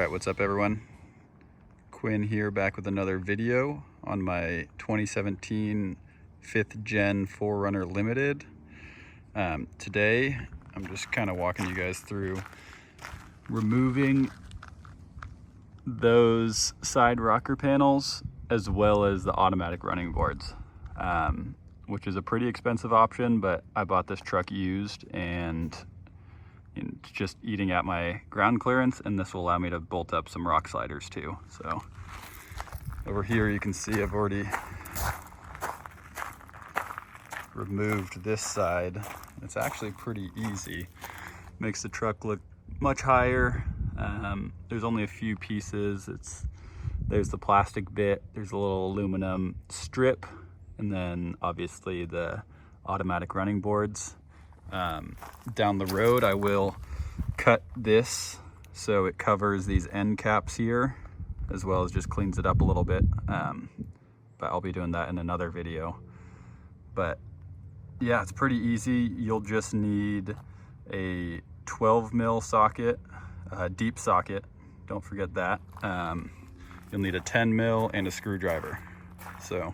Alright, what's up everyone? Quinn here, back with another video on my 2017 5th Gen 4Runner Limited. Today, I'm just kind of walking you guys through removing those side rocker panels as well as the automatic running boards, which is a pretty expensive option, but I bought this truck used and it's just eating at my ground clearance, and this will allow me to bolt up some rock sliders too. So over here you can see I've already removed this side. It's actually pretty easy. Makes the truck look much higher. There's only a few pieces. There's the plastic bit, there's a little aluminum strip, and then obviously the automatic running boards. Down the road I will cut this so it covers these end caps here, as well as just cleans it up a little bit, but I'll be doing that in another video. But yeah, it's pretty easy. You'll just need a 12 mil socket, a deep socket, don't forget that. You'll need a 10 mil and a screwdriver. So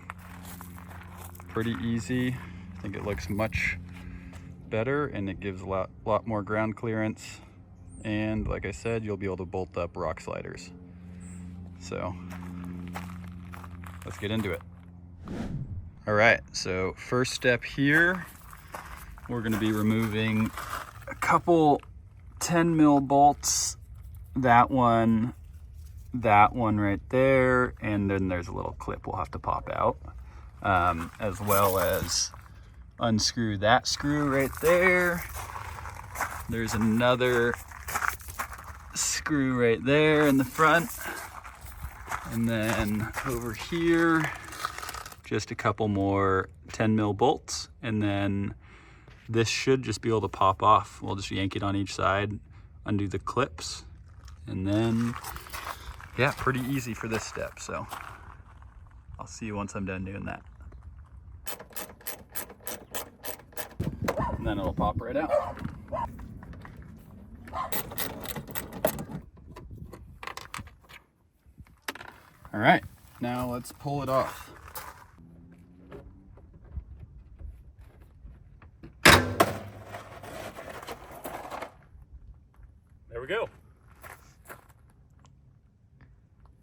pretty easy. I think it looks much better and it gives a lot more ground clearance, and like I said, you'll be able to bolt up rock sliders. So let's get into it. All right, so first step here, we're going to be removing a couple 10 mil bolts, that one right there, and then there's a little clip we'll have to pop out, as well as unscrew that screw right there. There's another screw right there in the front, and then over here just a couple more 10 mil bolts, and then this should just be able to pop off. We'll just yank it on each side, undo the clips, and then yeah, pretty easy for this step. So I'll see you once I'm done doing that. And then it'll pop right out. All right, now let's pull it off. There we go.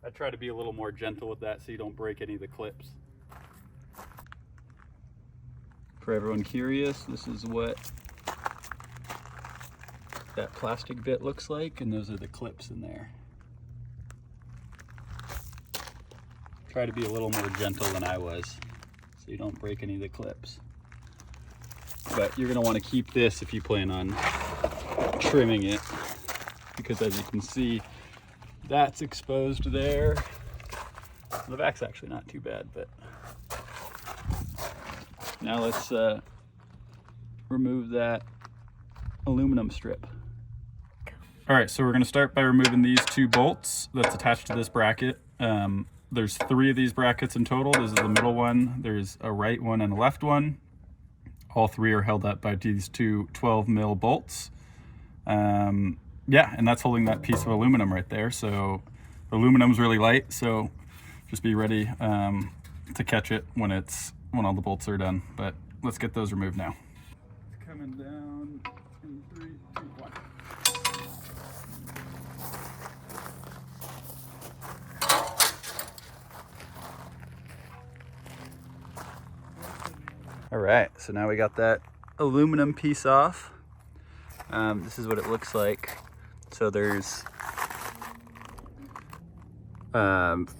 I try to be a little more gentle with that so you don't break any of the clips. For everyone curious, this is what that plastic bit looks like, and those are the clips in there. Try to be a little more gentle than I was so you don't break any of the clips. But you're going to want to keep this if you plan on trimming it, because as you can see, that's exposed there. The back's actually not too bad, but now let's remove that aluminum strip. All right, so we're gonna start by removing these two bolts that's attached to this bracket. There's 3 of these brackets in total. This is the middle one. There's a right one and a left one. All 3 are held up by these two 12 mil bolts. Yeah, and that's holding that piece of aluminum right there. So the aluminum's really light, so just be ready to catch it when all the bolts are done. But let's get those removed now. It's coming down in 3, 2, 1. All right, so now we got that aluminum piece off. This is what it looks like. So there's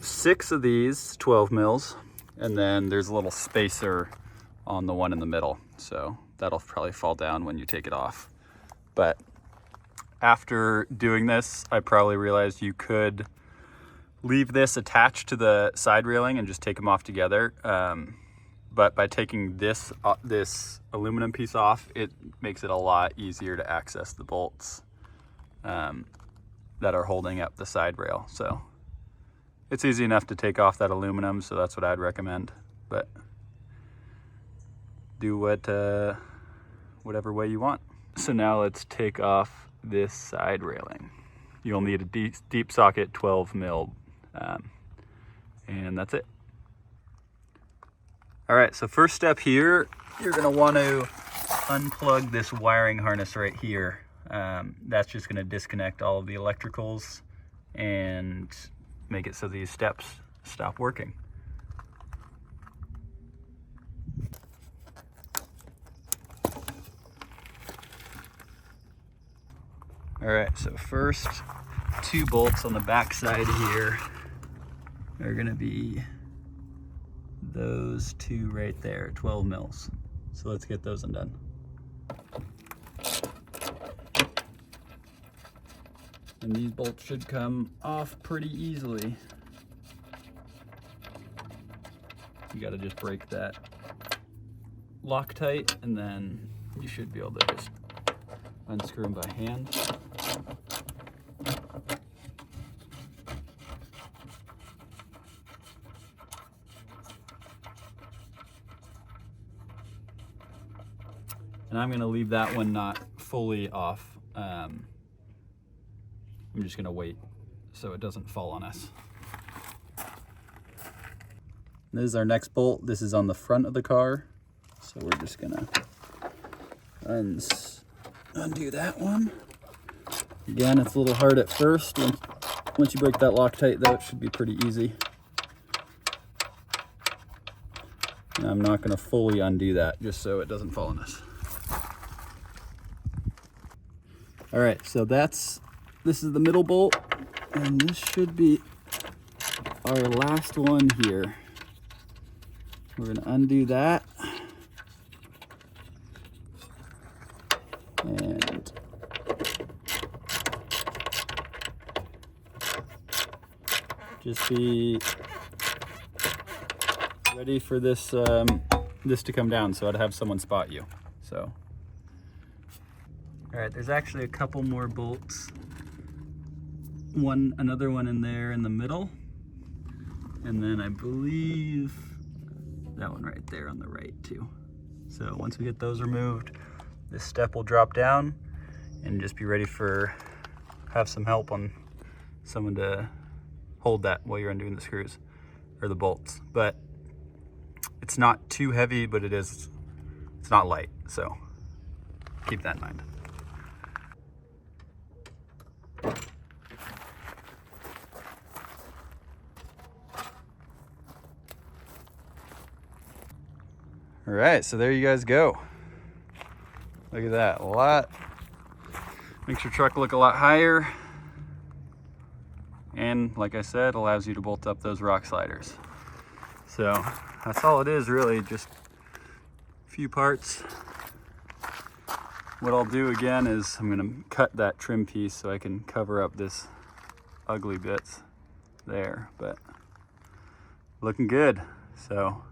6 of these 12 mils, and then there's a little spacer on the one in the middle. So that'll probably fall down when you take it off. But after doing this, I probably realized you could leave this attached to the side railing and just take them off together. But by taking this aluminum piece off, it makes it a lot easier to access the bolts that are holding up the side rail. So it's easy enough to take off that aluminum, so that's what I'd recommend. But do whatever way you want. So now let's take off this side railing. you'll need a deep socket 12 mil, and that's it. All right, so first step here, you're gonna want to unplug this wiring harness right here. That's just gonna disconnect all of the electricals and make it so these steps stop working. All right, so first 2 bolts on the back side here are gonna be those 2 right there, 12 mils. So let's get those undone. And these bolts should come off pretty easily. You gotta just break that Loctite, and then you should be able to just unscrew them by hand. And I'm gonna leave that one not fully off. I'm just gonna wait so it doesn't fall on us. This is our next bolt. This is on the front of the car. So we're just gonna undo that one. Again, it's a little hard at first. Once you break that Loctite though, it should be pretty easy. And I'm not gonna fully undo that just so it doesn't fall on us. All right, so this is the middle bolt, and this should be our last one here. We're gonna undo that. And just be ready for this this to come down, so I'd have someone spot you. So, all right, there's actually a couple more bolts. Another one in there in the middle, and then I believe that one right there on the right too. So once we get those removed, this step will drop down, and just be ready for have some help on someone to hold that while you're undoing the screws or the bolts. But it's not too heavy, but it's not light, so keep that in mind. All right, so there you guys go. Look at that, makes your truck look a lot higher. And like I said, allows you to bolt up those rock sliders. So that's all it is really, just a few parts. What I'll do again is I'm gonna cut that trim piece so I can cover up this ugly bits there, but looking good. So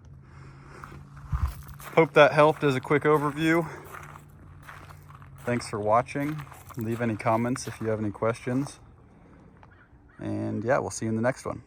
hope that helped as a quick overview. Thanks for watching. Leave any comments if you have any questions. And yeah, we'll see you in the next one.